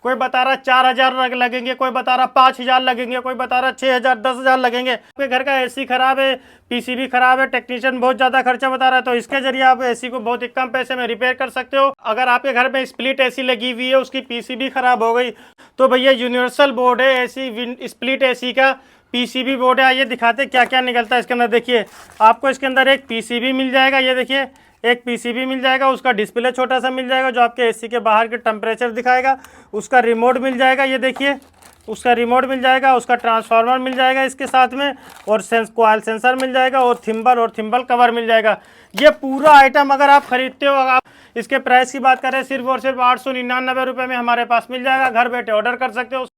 कोई बता रहा 4,000 लगेंगे, कोई बता रहा 5,000 लगेंगे, कोई बता रहा 6,000 10,000 लगेंगे। आपके घर का एसी खराब है, पीसीबी खराब है, टेक्नीशियन बहुत ज़्यादा खर्चा बता रहा है, तो इसके जरिए आप एसी को बहुत ही कम पैसे में रिपेयर कर सकते हो। अगर आपके घर में स्प्लिट एसी लगी हुई है, उसकी पीसीबी खराब हो गई, तो भैया यूनिवर्सल बोर्ड है एसी स्प्लिट एसी का पीसीबी बोर्ड है। आइए दिखाते क्या क्या निकलता है इसके अंदर। देखिए आपको इसके अंदर एक पीसीबी मिल जाएगा, ये देखिए एक पीसीबी मिल जाएगा, उसका डिस्प्ले छोटा सा मिल जाएगा जो आपके एसी के बाहर के टेम्परेचर दिखाएगा। उसका रिमोट मिल जाएगा, ये देखिए उसका रिमोट मिल जाएगा, उसका ट्रांसफार्मर मिल जाएगा इसके साथ में, और कॉइल सेंसर मिल जाएगा, और थिम्बल कवर मिल जाएगा। ये पूरा आइटम अगर आप खरीदते हो, आप इसके प्राइस की बात करें सिर्फ और सिर्फ 899 रुपये में हमारे पास मिल जाएगा। घर बैठे ऑर्डर कर सकते हो।